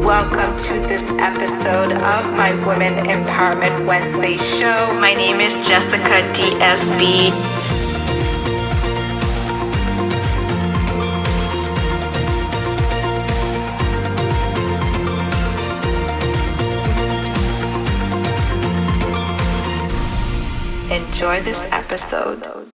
Welcome to this episode of my Women Empowerment Wednesday show. My name is Jessica DSB. Enjoy this episode.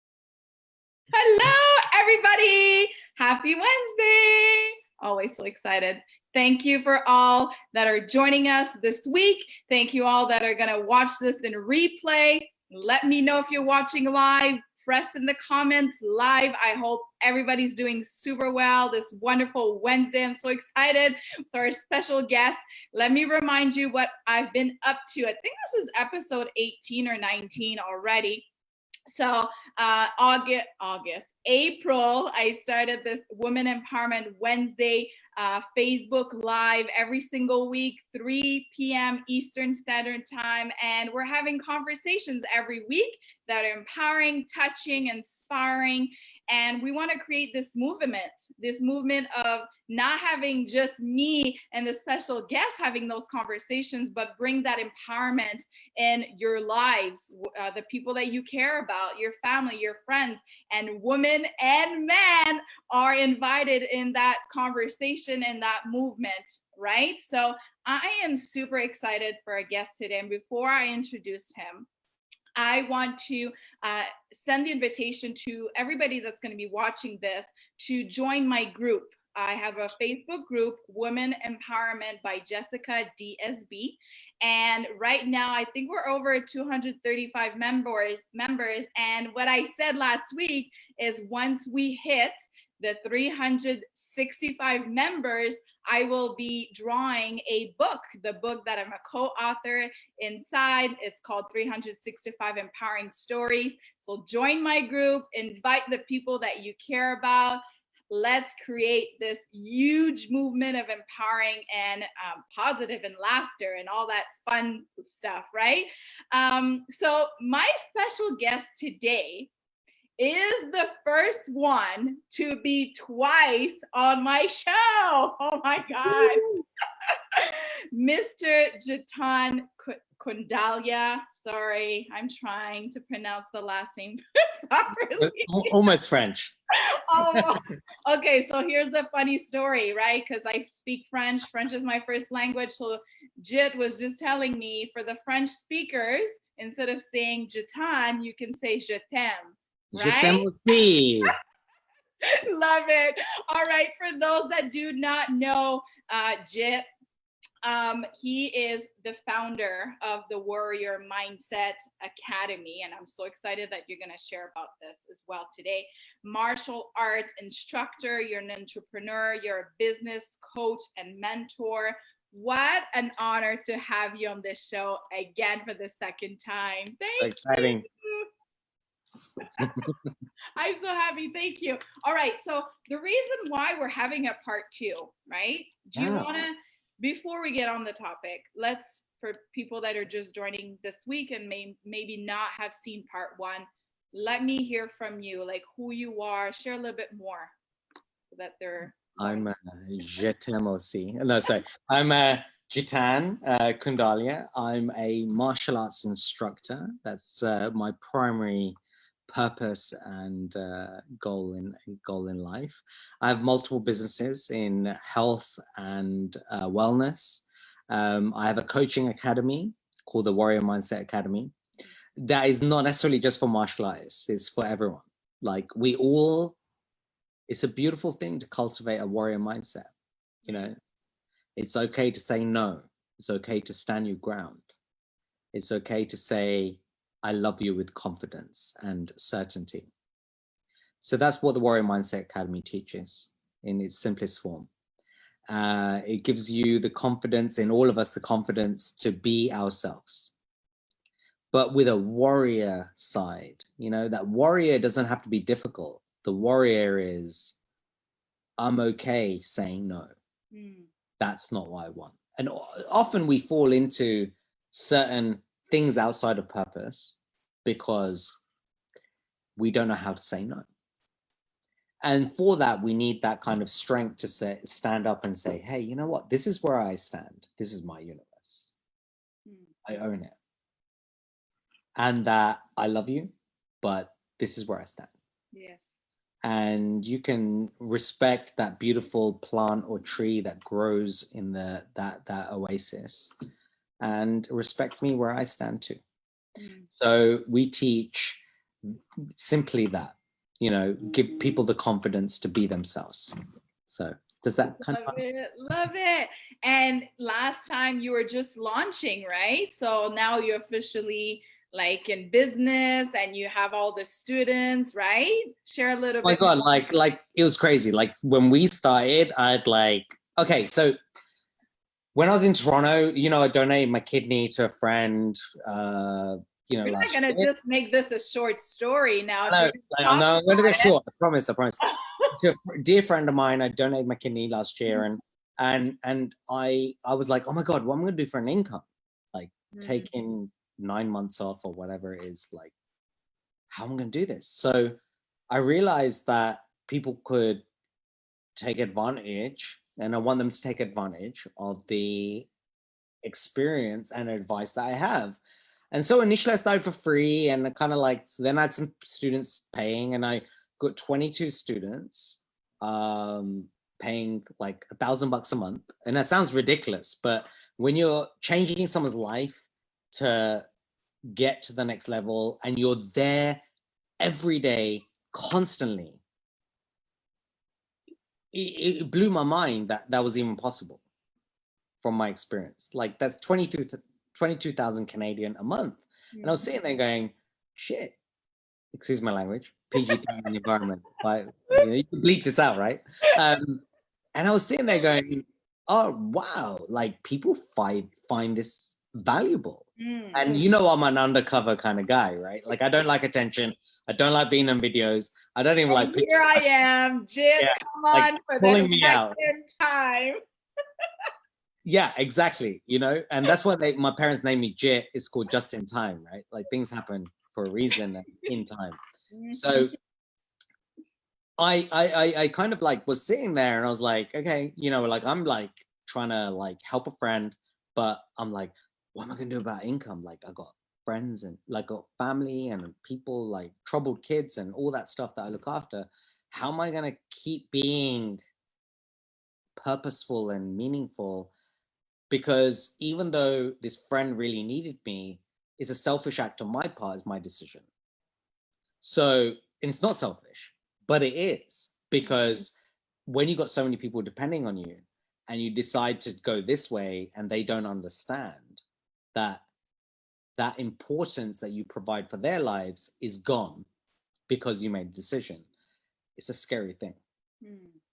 Hello, everybody. Happy Wednesday. Always so excited. Thank you for all that are joining us this week. Thank you all that are going to watch this in replay. Let me know if you're watching live. Press in the comments live. I hope everybody's doing super well this wonderful Wednesday. I'm so excited for our special guest. Let me remind you what I've been up to. I think this is episode 18 or 19 already. So April, I started this Women Empowerment Wednesday Facebook Live every single week, 3 p.m. Eastern Standard Time. And we're having conversations every week that are empowering, touching, inspiring. And we want to create this movement of not having just me and the special guest having those conversations, but bring that empowerment in your lives, the people that you care about, your family, your friends, and women and men are invited in that conversation and that movement, right? So I am super excited for our guest today. And before I introduce him, I want to send the invitation to everybody that's going to be watching this to join my group. I have a Facebook group, Women Empowerment by Jessica DSB. And right now, I think we're over 235 members. And what I said last week is once we hit the 365 members, I will be drawing a book, the book that I'm a co-author inside. It's called 365 Empowering Stories. So join my group, invite the people that you care about. Let's create this huge movement of empowering and positive and laughter and all that fun stuff, right? So my special guest today is the first one to be twice on my show. Oh my God. Mr. Jitan Kundalia. Sorry, I'm trying to pronounce the last name properly. Almost French. Okay, so here's the funny story, right? Because I speak French. French is my first language. So Jit was just telling me for the French speakers, instead of saying Jitan, you can say Je t'aime. Right? Je t'aime aussi. Love it. All right. For those that do not know Jit, he is the founder of the Warrior Mindset Academy. And I'm so excited that you're going to share about this as well today. Martial arts instructor, you're an entrepreneur, you're a business coach and mentor. What an honor to have you on this show again for the second time. Thank you. I'm so happy. Thank you. All right. So the reason why we're having a part 2, right? Do you want to, before we get on the topic, let's, for people that are just joining this week and maybe not have seen part 1, let me hear from you, like who you are, share a little bit more so that they're. I'm Je t'aime aussi. No, sorry. I'm Jitan Kundalia. I'm a martial arts instructor. That's my primary purpose and goal in life. I have multiple businesses in health and wellness. I have a coaching academy called the Warrior Mindset Academy. That is not necessarily just for martial artists, it's for everyone. Like it's a beautiful thing to cultivate a warrior mindset. You know, it's okay to say no. It's okay to stand your ground. It's okay to say, I love you with confidence and certainty. So that's what the Warrior Mindset Academy teaches in its simplest form. It gives you the confidence, in all of us, the confidence to be ourselves, but with a warrior side. You know, that warrior doesn't have to be difficult. The warrior is, I'm okay saying no. That's not what I want. And often we fall into certain things outside of purpose because we don't know how to say no. And for that, we need that kind of strength to say, stand up and say, hey, you know what? This is where I stand. This is my universe. I own it. And that I love you, but this is where I stand. Yes. And you can respect that beautiful plant or tree that grows in that oasis, and respect me where I stand too. So we teach simply that, you know, give people the confidence to be themselves. So does that kind Love it, love it. And last time you were just launching, right? So now you're officially like in business and you have all the students, right? Share a little Oh my bit God, more. like it was crazy. Like when we started, okay, so when I was in Toronto, you know, I donated my kidney to a friend, you know, We're not last gonna year. just make this a short story now. No, I'm going to go short. I promise. To a dear friend of mine, I donated my kidney last year, and I was like, oh my God, what am I going to do for an income? Like taking 9 months off or whatever it is, like, how am I going to do this? So I realized that people could take advantage, and I want them to take advantage of the experience and advice that I have. And so initially I started for free, and I kind of like, so then I had some students paying, and I got 22 students paying like $1,000 a month. And that sounds ridiculous, but when you're changing someone's life to get to the next level and you're there every day, constantly, it blew my mind that that was even possible from my experience. Like that's 22,000 Canadian a month. And I was sitting there going, shit, excuse my language, PG environment, but you know, you can bleep this out, right? And I was sitting there going, oh, wow, like people find this valuable. And you know, I'm an undercover kind of guy, right? Like I don't like attention. I don't like being on videos. I don't even like here I am, Jit, come on, like, for pulling the me out. second time. Yeah, exactly. You know, and that's why my parents named me Jit. It's called just in time, right? Like things happen for a reason and in time. So I kind of like was sitting there and I was like, okay, you know, like I'm like trying to like help a friend, but I'm like, what am I gonna do about income? Like I got friends and like got family and people, like troubled kids and all that stuff that I look after. How am I gonna keep being purposeful and meaningful? Because even though this friend really needed me, it's a selfish act on my part, is my decision. So, and it's not selfish, but it is, because when you got so many people depending on you and you decide to go this way and they don't understand that that importance that you provide for their lives is gone because you made a decision, it's a scary thing.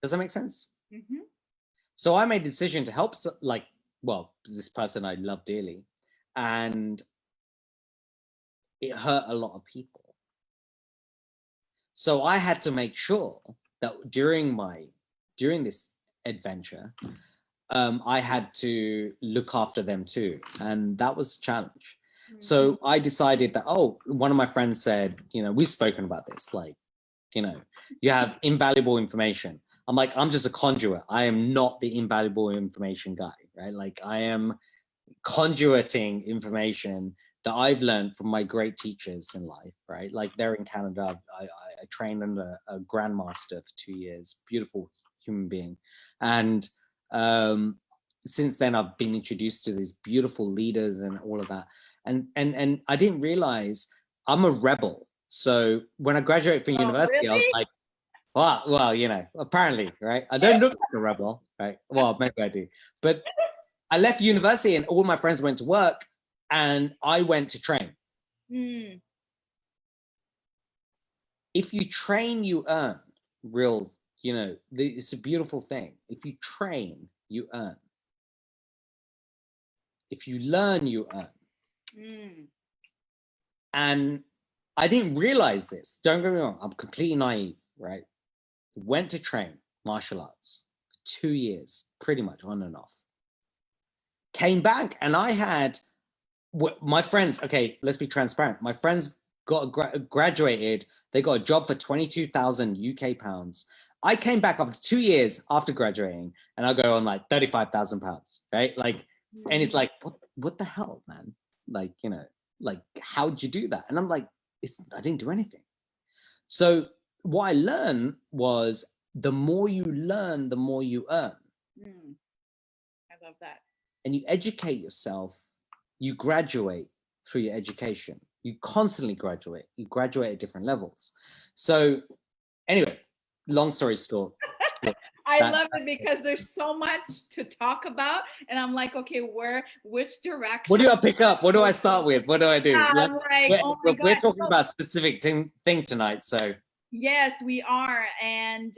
Does that make sense? So I made a decision to help, like, well, this person I love dearly, and it hurt a lot of people. So I had to make sure that during this adventure, I had to look after them too. And that was a challenge. So I decided that, oh, one of my friends said, you know, we've spoken about this, like, you know, you have invaluable information. I'm like, I'm just a conduit. I am not the invaluable information guy, right? Like I am conduiting information that I've learned from my great teachers in life, right? Like they're in Canada. I trained under a grandmaster for 2 years, beautiful human being. And since then I've been introduced to these beautiful leaders and all of that. And I didn't realize I'm a rebel. So when I graduated from university, really? I was like, well, you know, apparently, right? I don't look like a rebel, right? Well, maybe I do. But I left university and all my friends went to work and I went to train. If you train, you earn. Real, you know, it's a beautiful thing. If you train, you earn. If you learn, you earn. And I didn't realize this. Don't get me wrong. I'm completely naive, right? Went to train martial arts for 2 years, pretty much on and off. Came back and I had my friends. Okay, let's be transparent. My friends graduated. They got a job for 22,000 UK pounds. I came back after 2 years after graduating, and I go on like 35,000 pounds, right? Like, and it's like, what the hell, man? Like, you know, like, how'd you do that? And I'm like, I didn't do anything. So what I learned was, the more you learn, the more you earn. I love that. And you educate yourself, you graduate through your education. You constantly graduate. You graduate at different levels. So anyway, long story short. I love it because there's so much to talk about, and I'm like, okay, which direction? What do I pick up? What do I start with? What do I do? I'm like, oh my God. We're talking about a specific thing tonight, so. Yes, we are. And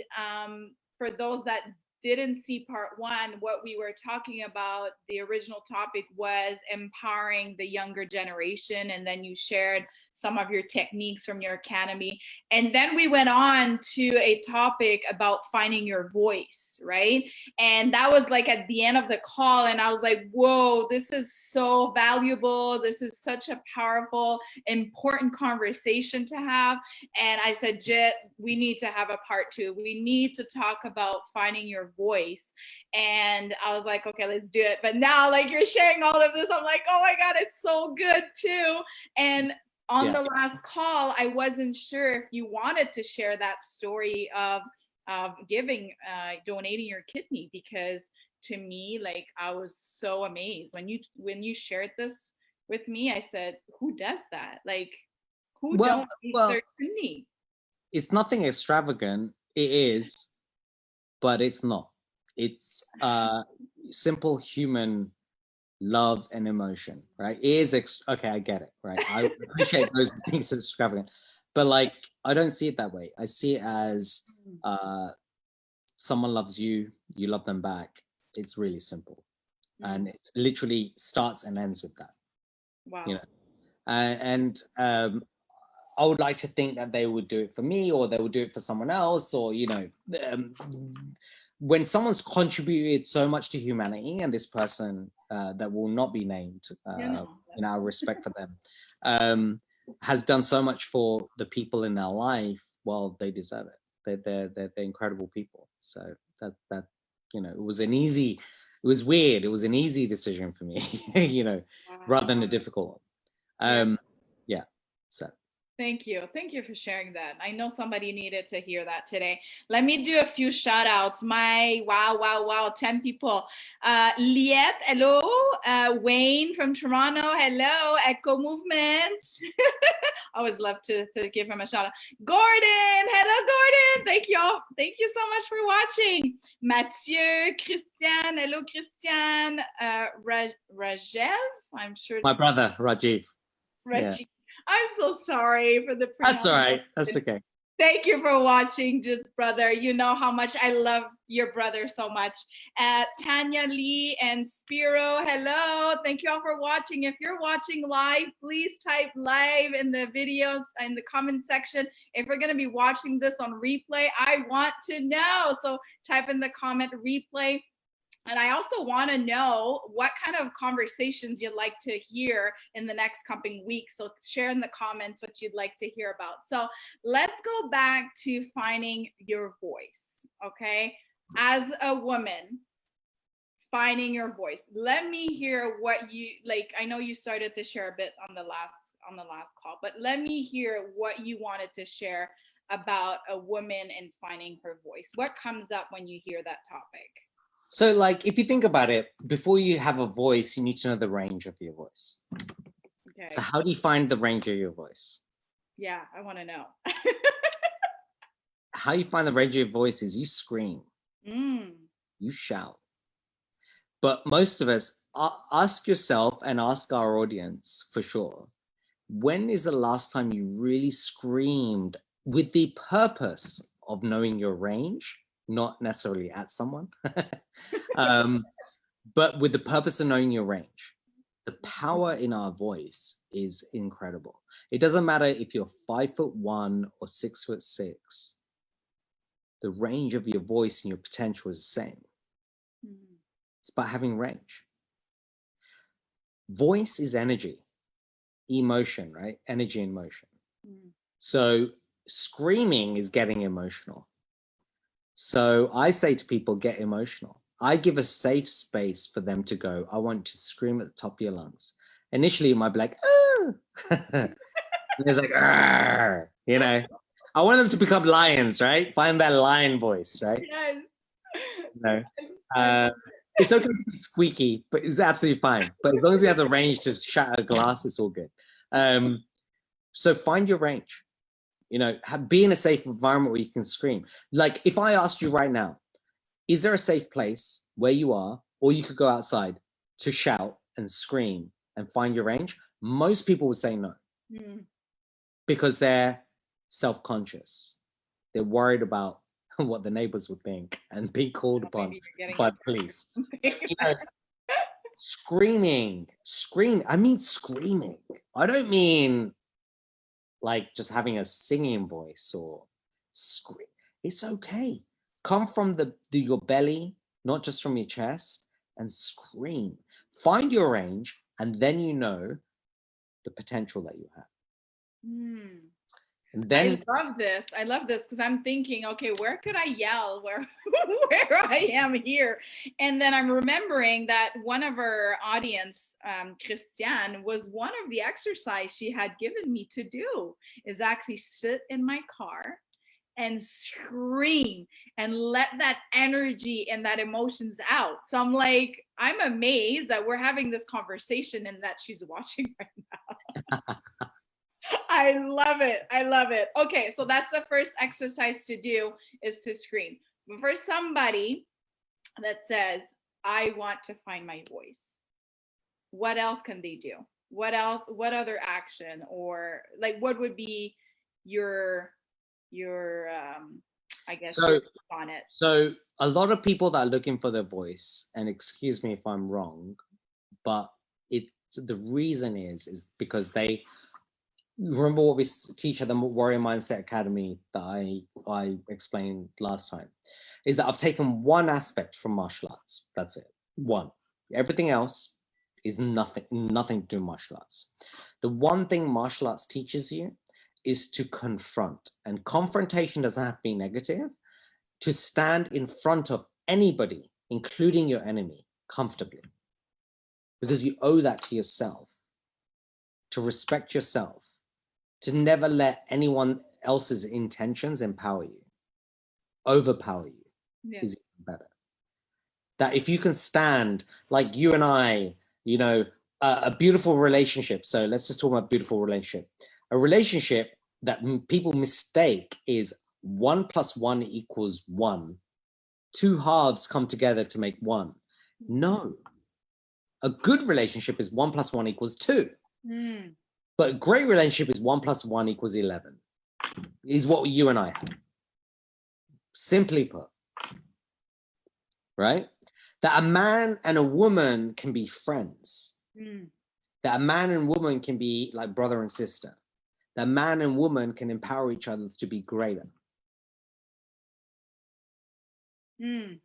for those that didn't see part one, what we were talking about, the original topic was empowering the younger generation. And then you shared some of your techniques from your academy. And then we went on to a topic about finding your voice, right? And that was like at the end of the call. And I was like, whoa, this is so valuable. This is such a powerful, important conversation to have. And I said, Jit, we need to have a part two. We need to talk about finding your voice. And I was like, okay, let's do it. But now, like, you're sharing all of this, I'm like, oh my God, it's so good too. And on the last call, I wasn't sure if you wanted to share that story of donating your kidney, because to me, like, I was so amazed when you shared this with me. I said, who does that? Like, who donates their kidney? It's nothing extravagant. It is, but it's not. It's simple human love and emotion, right? It is okay, I get it, right? I appreciate those things as extravagant, but like, I don't see it that way. I see it as someone loves you, you love them back. It's really simple, and it literally starts and ends with that. Wow. You know, and I would like to think that they would do it for me, or they would do it for someone else, or, you know, when someone's contributed so much to humanity, and this person that will not be named, in our respect for them, has done so much for the people in their life, well, they deserve it. They're incredible people. So that you know, it was weird. It was an easy decision for me, you know, rather than a difficult one. Yeah. So. Thank you. Thank you for sharing that. I know somebody needed to hear that today. Let me do a few shout outs. Wow, 10 people. Liette, hello. Wayne from Toronto, hello. Echo Movement. I always love to give him a shout out. Gordon, hello, Gordon. Thank you all. Thank you so much for watching. Mathieu, Christian, hello, Christian. Rajev, I'm sure. My brother, Rajiv. Rajiv. Yeah. I'm so sorry for the That's all right. That's okay. Thank you for watching, Jit's brother. You know how much I love your brother so much. Tanya Lee and Spiro, hello. Thank you all for watching. If you're watching live, please type live in the videos in the comment section. If we're going to be watching this on replay, I want to know. So type in the comment replay. And I also want to know what kind of conversations you'd like to hear in the next coming weeks. So share in the comments what you'd like to hear about. So let's go back to finding your voice, okay? As a woman, finding your voice. Let me hear what you, like, I know you started to share a bit on the last call, but let me hear what you wanted to share about a woman and finding her voice. What comes up when you hear that topic? So, like, if you think about it, before you have a voice, you need to know the range of your voice. Okay. So how do you find the range of your voice? Yeah, I want to know. How you find the range of your voice is you scream, you shout. But most of us, ask yourself and ask our audience for sure, when is the last time you really screamed with the purpose of knowing your range? Not necessarily at someone, but with the purpose of knowing your range. The power in our voice is incredible. It doesn't matter if you're 5'1" or 6'6". The range of your voice and your potential is the same. It's about having range. Voice is energy, emotion, right? Energy and motion. So screaming is getting emotional. So I say to people, get emotional. I give a safe space for them to go, I want to scream at the top of your lungs. Initially, it might be like, oh. It's like, arr, you know. I want them to become lions, right? Find that lion voice, right? Yes. You know, it's okay to be squeaky, but it's absolutely fine. But as long as you have the range to shatter a glass, it's all good. So find your range. You know, be in a safe environment where you can scream. Like if I asked you right now, is there a safe place where you are, or you could go outside to shout and scream and find your range? Most people would say no, because they're self-conscious. They're worried about what the neighbors would think and being called upon by the police. You know, screaming. I mean screaming. I don't mean like just having a singing voice or scream. It's okay. Come from your belly, not just from your chest, and scream. Find your range, and then you know the potential that you have. And then I love this because I'm thinking, okay, where could I yell where I am here? And then I'm remembering that one of our audience, Christiane, was one of the exercise she had given me to do is actually sit in my car and scream and let that energy and that emotions out. So I'm like, I'm amazed that we're having this conversation and that she's watching right now. I love it. I love it. Okay, so that's the first exercise to do is to scream. But for somebody that says, I want to find my voice, what else can they do? What else? What other action, or like what would be your I guess so on it? So a lot of people that are looking for their voice, and excuse me if I'm wrong, but the reason is because they remember what we teach at the Warrior Mindset Academy that I explained last time, is that I've taken one aspect from martial arts. That's it. One. Everything else is nothing to do with martial arts. The one thing martial arts teaches you is to confront, and confrontation doesn't have to be negative. To stand in front of anybody, including your enemy, comfortably, because you owe that to yourself, to respect yourself, to never let anyone else's intentions empower you, overpower you, is even better. That if you can stand, like you and I, you know, a beautiful relationship. So let's just talk about beautiful relationship. A relationship that people mistake is 1 + 1 = 1. Two halves come together to make one. No. A good relationship is 1 + 1 = 2. But a great relationship is 1 + 1 = 11. Is what you and I have. Simply put. Right? That a man and a woman can be friends. That a man and woman can be like brother and sister. That man and woman can empower each other to be greater. The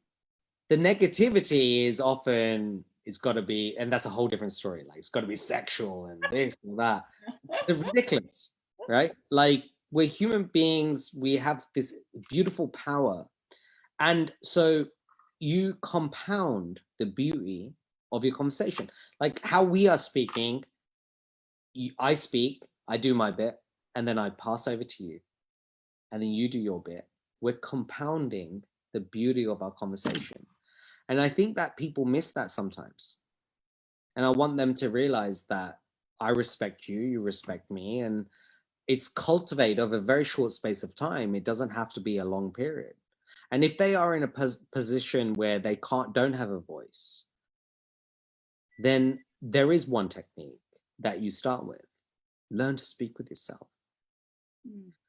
negativity is often, it's got to be, and that's a whole different story. Like it's got to be sexual and this and that. It's ridiculous, right? Like we're human beings. We have this beautiful power. And so you compound the beauty of your conversation. Like how we are speaking, I speak, I do my bit, and then I pass over to you. And then you do your bit. We're compounding the beauty of our conversation. And I think that people miss that sometimes. And I want them to realize that I respect you, you respect me, and it's cultivated over a very short space of time. It doesn't have to be a long period. And if they are in a position where they don't have a voice, then there is one technique that you start with. Learn to speak with yourself.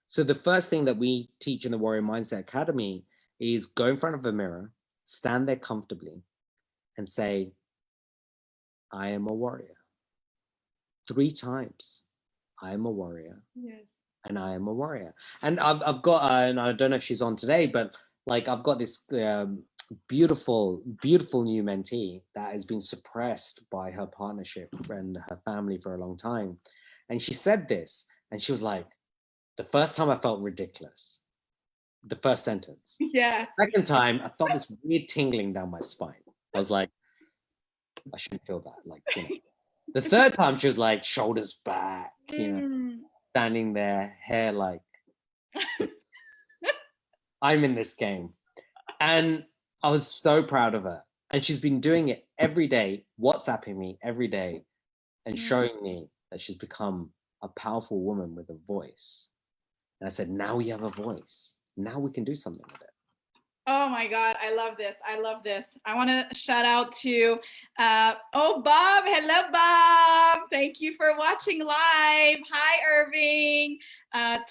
So the first thing that we teach in the Warrior Mindset Academy is go in front of a mirror, stand there comfortably, and say, I am a warrior. 3 times. I am a warrior. Yes. And I am a warrior. And I've got, and I don't know if she's on today, but like I've got this beautiful new mentee that has been suppressed by her partnership and her family for a long time. And she said this, and she was like, The first time I felt ridiculous. The first sentence. Yeah. The second time, I felt this weird tingling down my spine. I was like, I shouldn't feel that. Like, you know. The third time, she was like, shoulders back, you know, standing there, hair like, I'm in this game. And I was so proud of her. And she's been doing it every day, WhatsApping me every day and showing me that she's become a powerful woman with a voice. And I said, now we have a voice. Now we can do something with it. Oh my God, I love this. I love this. I want to shout out to, Bob. Hello, Bob. Thank you for watching live. Hi, Irving.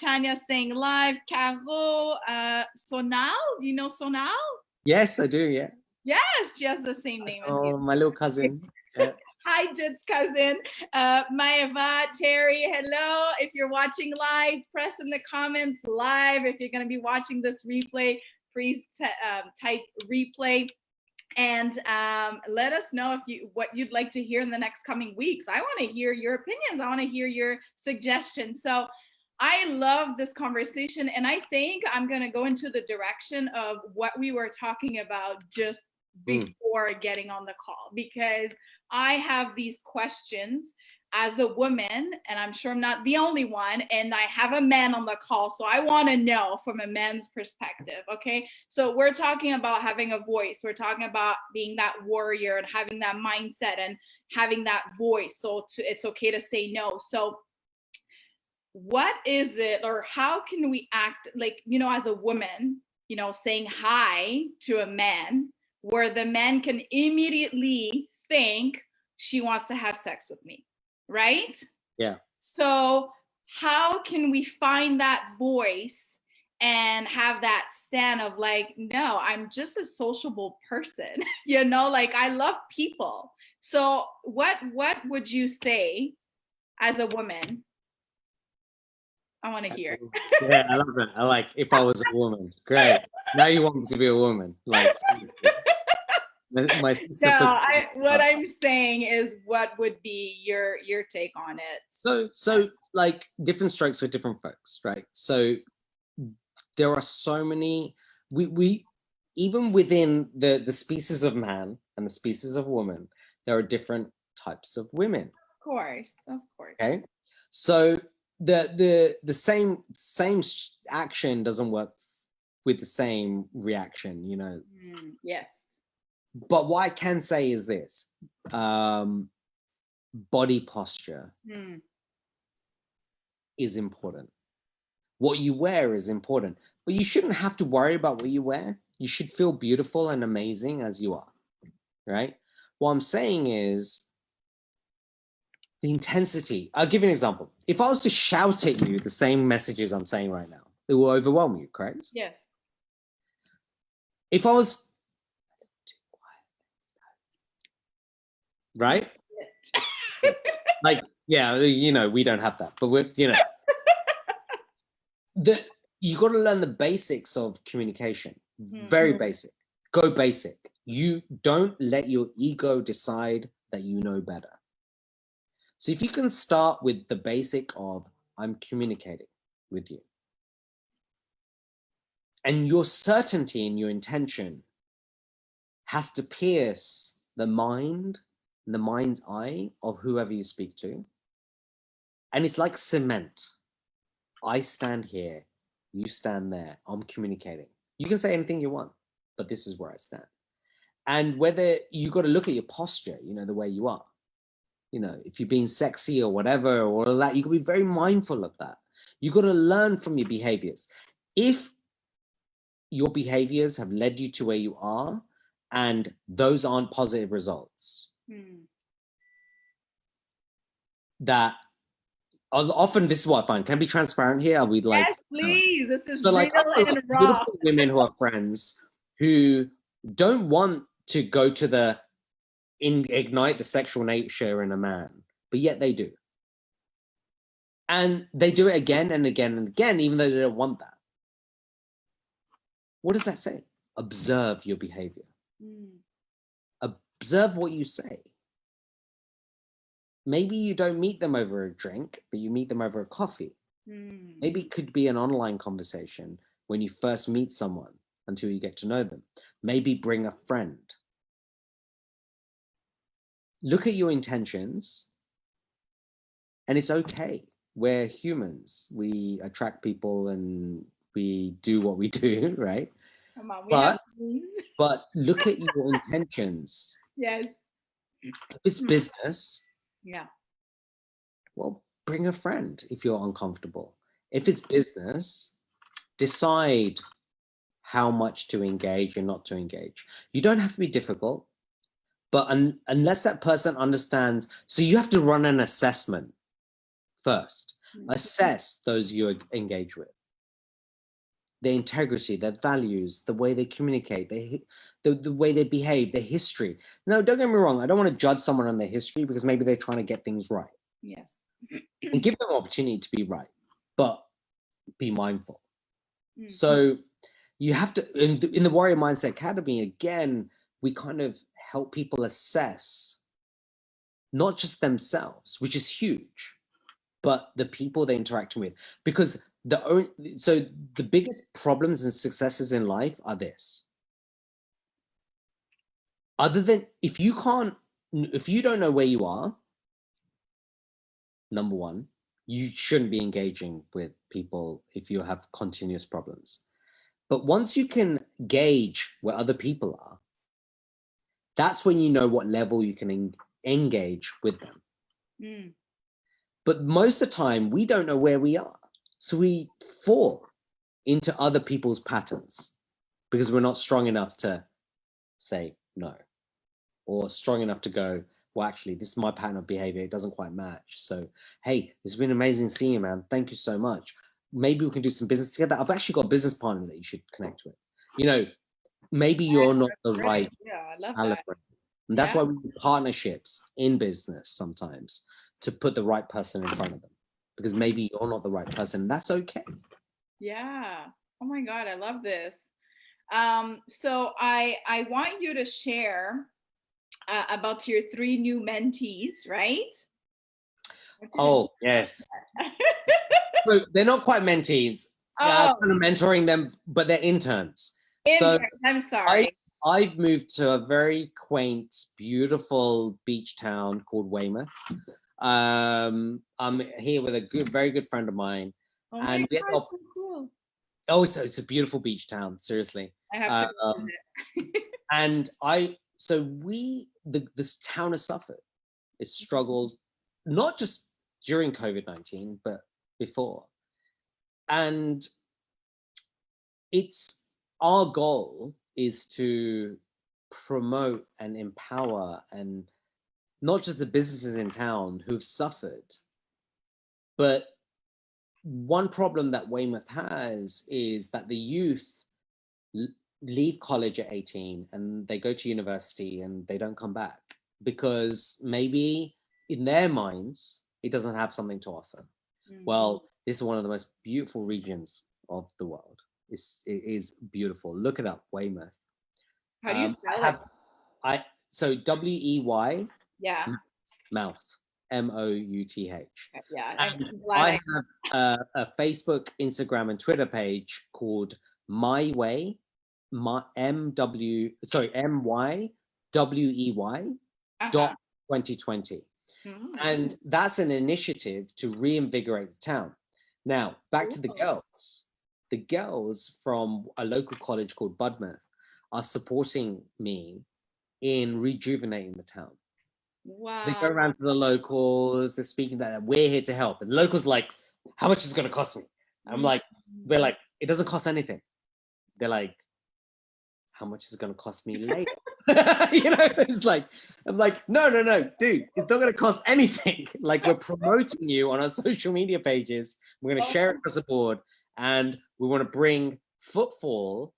Tanya saying live. Caro, Sonal. Do you know Sonal? Yes, I do. Yeah. Yes, she has the same name as you. My little cousin. Yeah. Hi, Jit's cousin. Maeva, Terry, hello. If you're watching live, press in the comments live. If you're going to be watching this replay, please type replay and let us know what you'd like to hear in the next coming weeks. I want to hear your opinions. I want to hear your suggestions. So I love this conversation, and I think I'm going to go into the direction of what we were talking about just before getting on the call, because I have these questions as a woman, and I'm sure I'm not the only one, and I have a man on the call, so I want to know from a man's perspective. Okay, so we're talking about having a voice, we're talking about being that warrior and having that mindset and having that voice, so it's okay to say no. So what is it, or how can we act like, you know, as a woman, you know, saying hi to a man where the man can immediately think she wants to have sex with me, right? Yeah. So how can we find that voice and have that stand of like, no, I'm just a sociable person, you know, like I love people. So what would you say as a woman? I want to hear. Yeah, I love that. I like, if I was a woman. Great. Now you want me to be a woman. Like, my sister. No, what I'm saying is, what would be your take on it? So like, different strokes for different folks, right? So there are so many, we even within the species of man and the species of woman, there are different types of women. Of course. Okay, so the same action doesn't work with the same reaction, you know. Yes. But what I can say is this: body posture is important. What you wear is important, but you shouldn't have to worry about what you wear. You should feel beautiful and amazing as you are, right? What I'm saying is the intensity. I'll give you an example. If I was to shout at you the same messages I'm saying right now, it will overwhelm you, correct? Yes. If I was right? Like, yeah, you know, we don't have that, but we're, you know, you got to learn the basics of communication. Very basic. Go basic. You don't let your ego decide that you know better. So if you can start with the basic of, I'm communicating with you, and your certainty in your intention has to pierce the mind, the mind's eye of whoever you speak to. And it's like cement. I stand here, you stand there, I'm communicating. You can say anything you want, but this is where I stand. And whether you got to look at your posture, you know, the way you are, you know, if you're being sexy or whatever, or all that, you can be very mindful of that. You got to learn from your behaviors. If your behaviors have led you to where you are, and those aren't positive results, that often, this is what I find. Can I be transparent here? Are we like, yes, please. This is so real like, and raw. beautiful women who are friends who don't want to go to the ignite the sexual nature in a man, but yet they do. And they do it again and again and again, even though they don't want that. What does that say? Observe your behavior. Observe what you say. Maybe you don't meet them over a drink, but you meet them over a coffee. Maybe it could be an online conversation when you first meet someone until you get to know them. Maybe bring a friend. Look at your intentions, and it's okay. We're humans. We attract people and we do what we do, right? Come on, we have dreams. But look at your intentions. Yes. If it's business, yeah, well, bring a friend if you're uncomfortable. If it's business, decide how much to engage and not to engage. You don't have to be difficult, but unless that person understands, so you have to run an assessment first. Assess those you engage with, their integrity, their values, the way they communicate, the way they behave, their history. No, don't get me wrong. I don't want to judge someone on their history because maybe they're trying to get things right. Yes. And give them an opportunity to be right, but be mindful. So you have to, in the Warrior Mindset Academy, again, we kind of help people assess not just themselves, which is huge, but the people they're interacting with. Because the biggest problems and successes in life are this. Other than, if you don't know where you are, number one, you shouldn't be engaging with people if you have continuous problems. But once you can gauge where other people are, that's when you know what level you can engage with them. But most of the time, we don't know where we are. So we fall into other people's patterns because we're not strong enough to say no, or strong enough to go, well, actually, this is my pattern of behavior. It doesn't quite match. So, hey, it's been amazing seeing you, man. Thank you so much. Maybe we can do some business together. I've actually got a business partner that you should connect with. You know, maybe you're not the right caliber. And that's why we do partnerships in business sometimes, to put the right person in front of them, because maybe you're not the right person. That's okay. Yeah. Oh my God, I love this. So I want you to share about your 3 new mentees, right? Oh, yes. So they're not quite mentees. I'm kind of mentoring them, but they're interns. So I'm sorry. I've moved to a very quaint, beautiful beach town called Weymouth. I'm here with a very good friend of mine. Oh my God, so cool. Oh, so it's a beautiful beach town, seriously. I have to go visit. And this town has suffered. It's struggled, not just during COVID-19, but before. And our goal is to promote and empower, and not just the businesses in town who've suffered, but one problem that Weymouth has is that the youth leave college at 18 and they go to university and they don't come back because maybe in their minds it doesn't have something to offer. Well, this is one of the most beautiful regions of the world. It is beautiful. Look it up, Weymouth. How do you spell it? So WEY. Yeah. Mouth. MOUTH. Yeah. I have a Facebook, Instagram, and Twitter page called MyWey, MYWEY dot 2020. And that's an initiative to reinvigorate the town. Now, back to the girls. The girls from a local college called Budmouth are supporting me in rejuvenating the town. Wow. They go around to the locals, they're speaking that we're here to help. And the locals like, how much is it going to cost me? I'm like, we're like, it doesn't cost anything. They're like, how much is it going to cost me later? You know, it's like, I'm like, no, dude, it's not going to cost anything. Like, we're promoting you on our social media pages. We're going to share it across the board. And we want to bring footfall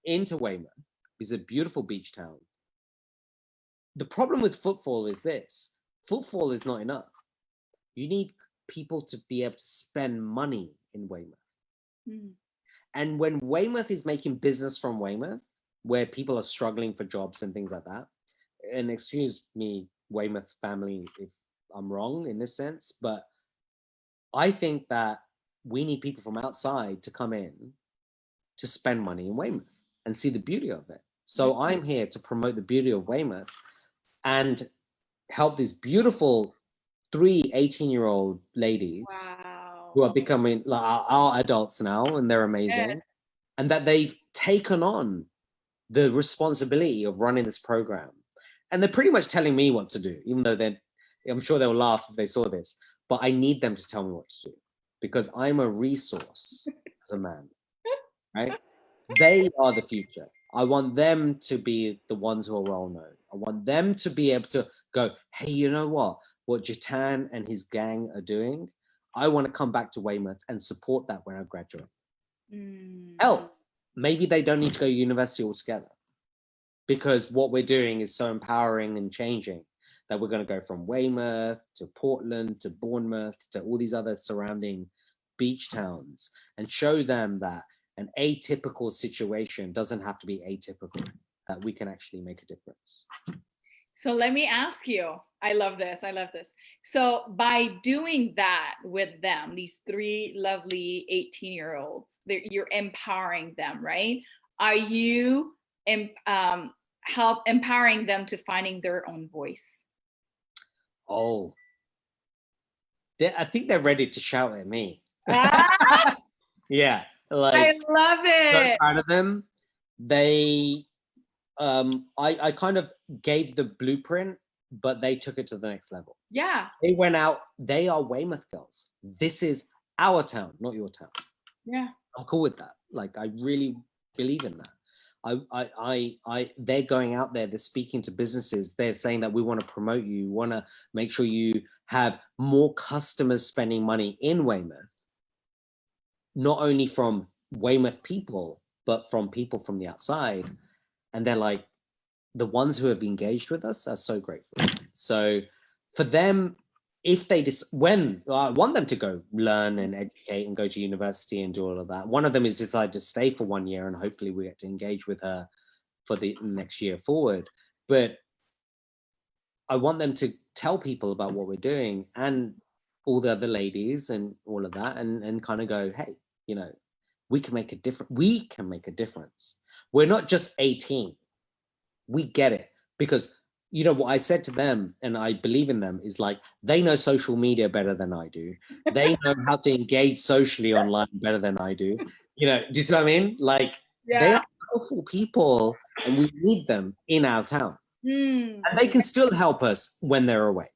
into Weymouth. It's a beautiful beach town. The problem with footfall is this. Footfall is not enough. You need people to be able to spend money in Weymouth. And when Weymouth is making business from Weymouth, where people are struggling for jobs and things like that, and excuse me, Weymouth family, if I'm wrong in this sense, but I think that we need people from outside to come in to spend money in Weymouth and see the beauty of it. So I'm here to promote the beauty of Weymouth and help these beautiful 3 18-year-old ladies who are becoming like our adults now, and they're amazing, and that they've taken on the responsibility of running this program. And they're pretty much telling me what to do, even though I'm sure they'll laugh if they saw this, but I need them to tell me what to do because I'm a resource as a man, right? They are the future. I want them to be the ones who are well known. I want them to be able to go, hey, you know what? What Jitan and his gang are doing, I want to come back to Weymouth and support that when I graduate. Hell, maybe they don't need to go to university altogether because what we're doing is so empowering and changing that we're going to go from Weymouth to Portland to Bournemouth to all these other surrounding beach towns and show them that an atypical situation doesn't have to be atypical, that we can actually make a difference. So let me ask you, I love this. So by doing that with them, these 3 lovely 18-year-olds, you're empowering them, right? Are you empowering them to finding their own voice? Oh, I think they're ready to shout at me. Yeah, like I love it. So proud of them. They I kind of gave the blueprint, but they took it to the next level. Yeah. They went out, they are Weymouth girls. This is our town, not your town. Yeah. I'm cool with that. Like, I really believe in that. They're going out there, they're speaking to businesses, they're saying that we want to promote you, want to make sure you have more customers spending money in Weymouth, not only from Weymouth people, but from people from the outside. And they're like, the ones who have engaged with us are so grateful. So for them, if they when I want them to go learn and educate and go to university and do all of that. One of them has decided to stay for 1 year, and hopefully we get to engage with her for the next year forward. But I want them to tell people about what we're doing and all the other ladies and all of that, and kind of go, hey, you know, we can make a difference. We can make a difference. We're not just 18. We get it, because you know what I said to them, and I believe in them, is like, they know social media better than I do. They know how to engage socially online better than I do. You know, do you see what I mean? Like, they are powerful people, and we need them in our town. And they can still help us when they're away.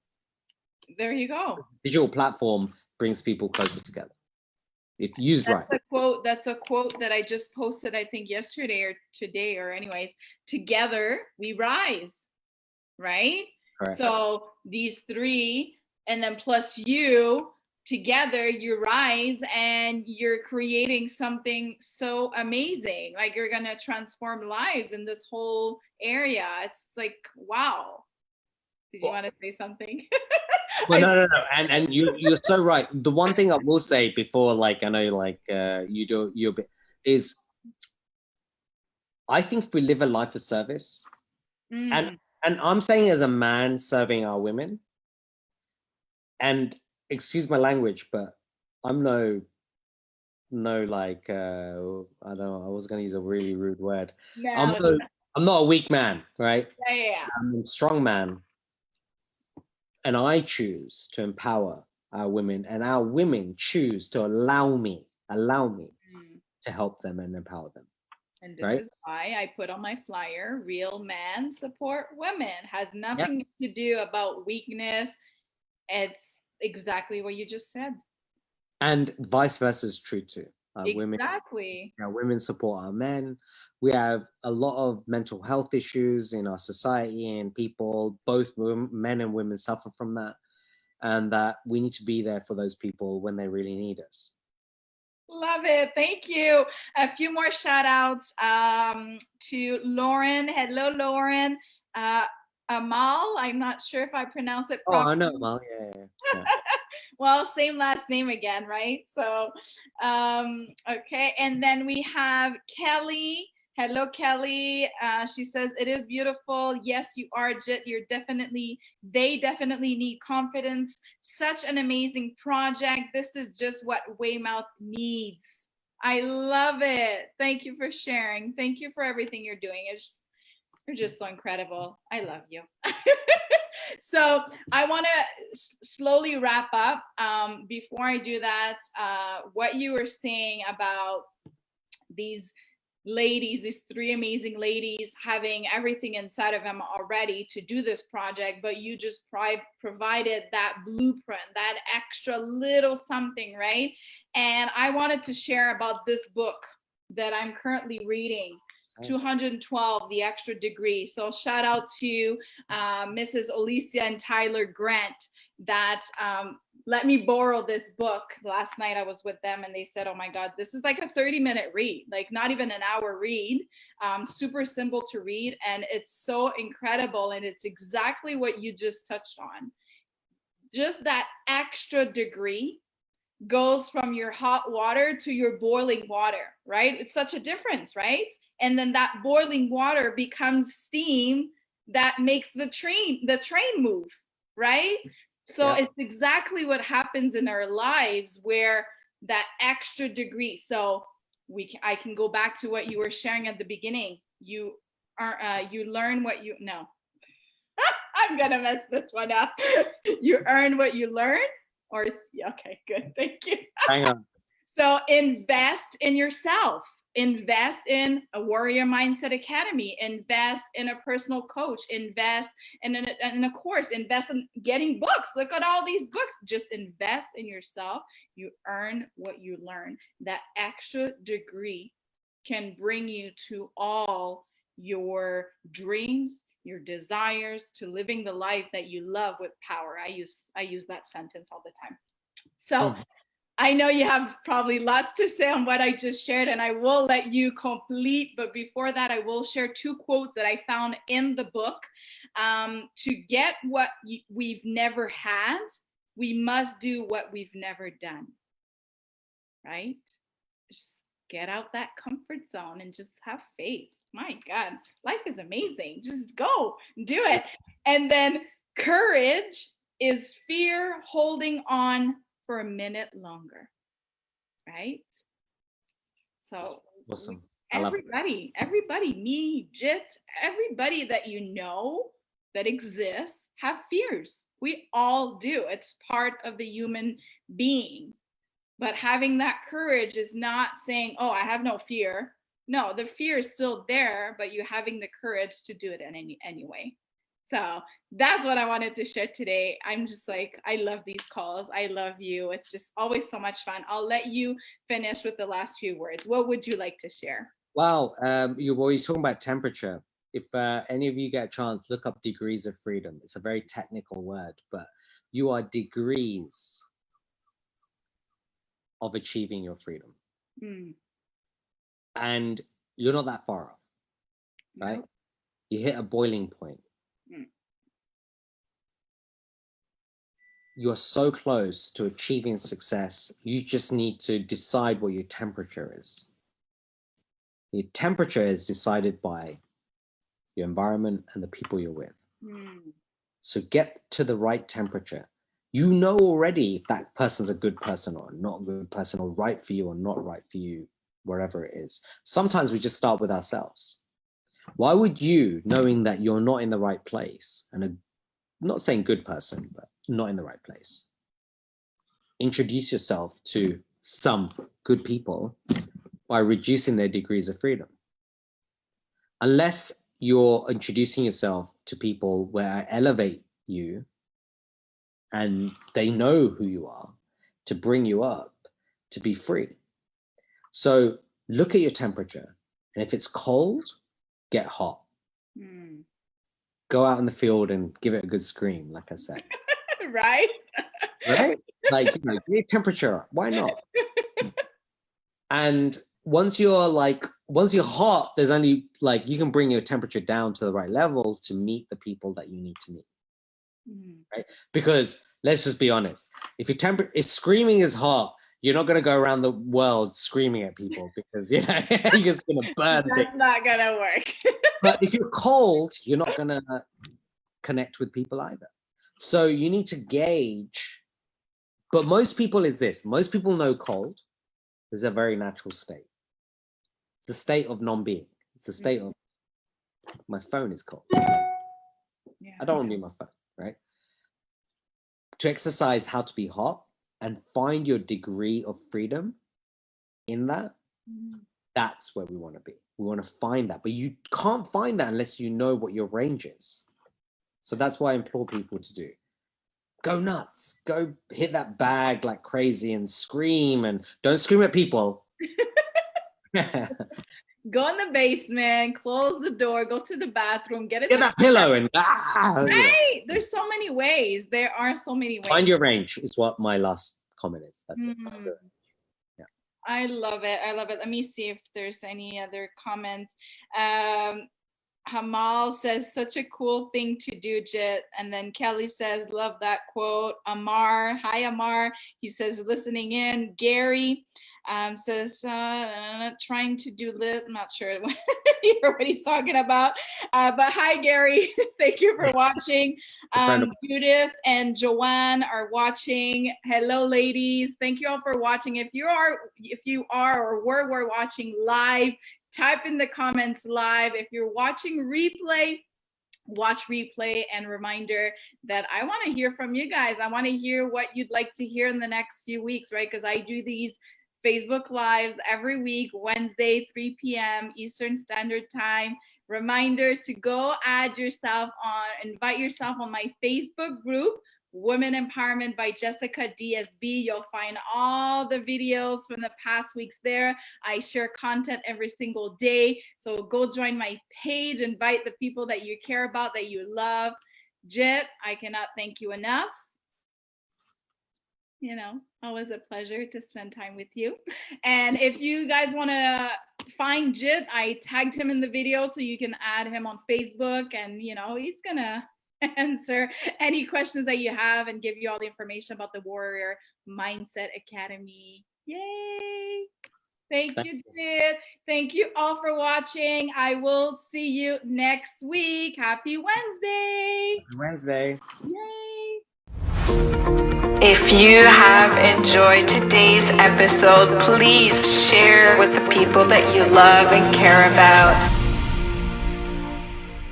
There you go. Digital platform brings people closer together if used right. That's a quote that I just posted, I think yesterday or today, or anyways. Together we rise, right? Correct. So these 3, and then plus you, together you rise, and you're creating something so amazing. Like, you're gonna transform lives in this whole area. It's like, wow. Did you want to say something? Well, no. And you're so right. The one thing I will say before, like, I know, like, you do your bit, is I think we live a life of service. And I'm saying as a man serving our women, and excuse my language, but I'm no like, I don't know, I was going to use a really rude word. No. I'm not a weak man, right? Yeah. I'm a strong man. And I choose to empower our women, and our women choose to allow me to help them and empower them. And this is why I put on my flyer, real men support women. Has nothing to do about weakness. It's exactly what you just said. And vice versa is true too. Exactly. Women support our men. We have a lot of mental health issues in our society, and people, both men and women, suffer from that. And that we need to be there for those people when they really need us. Love it. Thank you. A few more shout outs to Lauren. Hello, Lauren. Amal, I'm not sure if I pronounce it properly. Oh, I know Amal. Yeah. Well, same last name again, right? So, okay. And then we have Kelly. Hello, Kelly. She says, it is beautiful. Yes, you are, Jit. They definitely need confidence. Such an amazing project. This is just what Weymouth needs. I love it. Thank you for sharing. Thank you for everything you're doing. You're just so incredible. I love you. So I want to slowly wrap up. Before I do that, what you were saying about these ladies, these three amazing ladies having everything inside of them already to do this project, but you just provided that blueprint, that extra little something, right? And I wanted to share about this book that I'm currently reading, 212, The Extra Degree. So shout out to Mrs. Alicia and Tyler Grant that let me borrow this book. Last night I was with them and they said, oh my God, this is like a 30-minute read, like not even an hour read, super simple to read. And it's so incredible. And it's exactly what you just touched on. Just that extra degree goes from your hot water to your boiling water, right? It's such a difference, right? And then that boiling water becomes steam that makes the train move, right? So it's exactly what happens in our lives where that extra degree. So I can go back to what you were sharing at the beginning. You learn what you know. I'm gonna mess this one up. You earn what you learn, or okay, good, thank you. Hang on. So invest in yourself. Invest in a Warrior Mindset Academy, invest in a personal coach, invest in a course, invest in getting books. Look at all these books. Just invest in yourself. You earn what you learn. That extra degree can bring you to all your dreams, your desires, to living the life that you love with power. I use that sentence all the time. So I know you have probably lots to say on what I just shared, and I will let you complete. But before that, I will share two quotes that I found in the book. To get what we've never had, we must do what we've never done, right? Just get out that comfort zone and just have faith. My God, life is amazing. Just go do it. And then courage is fear holding on for a minute longer, right? So awesome. Everybody, me, Jit, everybody that you know that exists have fears. We all do. It's part of the human being. But having that courage is not saying, oh, I have no fear. No, the fear is still there, but you're having the courage to do it anyway. So that's what I wanted to share today. I'm just like, I love these calls. I love you. It's just always so much fun. I'll let you finish with the last few words. What would you like to share? Wow, you're always talking about temperature. If any of you get a chance, look up degrees of freedom. It's a very technical word, but you are degrees of achieving your freedom. And you're not that far off, right? No. You hit a boiling point. You're so close to achieving success. You just need to decide what your temperature is. Your temperature is decided by your environment and the people you're with. So get to the right temperature. You know already if that person's a good person or not a good person, or right for you or not right for you, wherever it is. Sometimes we just start with ourselves. Why would you, knowing that you're not in the right place, and not saying good person, but not in the right place, introduce yourself to some good people by reducing their degrees of freedom? Unless you're introducing yourself to people where I elevate you and they know who you are, to bring you up, to be free. So look at your temperature, and if it's cold, get hot. Go out in the field and give it a good scream, like I said. Right? Right? Like, you know, get your temperature up. Why not? And once you're hot, there's only like, you can bring your temperature down to the right level to meet the people that you need to meet. Right? Because let's just be honest. If screaming is hot You're not going to go around the world screaming at people because, you know, you're just going to burn That's things. not gonna work. But if you're cold, you're not going to connect with people either. So you need to gauge. But most people know cold is a very natural state. It's a state of non-being. It's a state of, my phone is cold. Yeah. I don't want to be my phone, right? To exercise how to be hot and find your degree of freedom in that, that's where we want to be. We want to find that, but you can't find that unless you know what your range is. So that's what I implore people to do. Go nuts, go hit that bag like crazy and scream, and don't scream at people. Go in the basement, close the door, go to the bathroom, get that pillow and right. There's so many ways. There are so many ways. Find your range is what my last comment is. That's it. Yeah. I love it. I love it. Let me see if there's any other comments. Hamal says, such a cool thing to do, Jit. And then Kelly says, love that quote. Amar, hi Amar. He says, listening in. Gary says, trying to do list. I'm not sure what he's talking about. But hi, Gary. Thank you for watching. Judith and Joanne are watching. Hello, ladies. Thank you all for watching. If you are or were watching live, type in the comments live. If you're watching replay, watch replay. And reminder that I want to hear from you guys. I want to hear what you'd like to hear in the next few weeks, right? Because I do these Facebook Lives every week, Wednesday, 3 p.m. Eastern Standard Time. Reminder to go invite yourself on my Facebook group, Women Empowerment by Jessica DSB. You'll find all the videos from the past weeks there. I share content every single day. So go join my page, invite the people that you care about, that you love. Jit, I cannot thank you enough. You know, always a pleasure to spend time with you. And if you guys want to find Jit, I tagged him in the video so you can add him on Facebook, and you know, he's gonna answer any questions that you have and give you all the information about the Warrior Mindset Academy. Yay! Thank you, Jit. Thank you all for watching. I will see you next week. Happy Wednesday. Happy Wednesday. Yay. If you have enjoyed today's episode, please share with the people that you love and care about.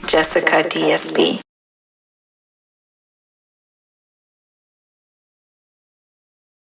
Jessica DSB.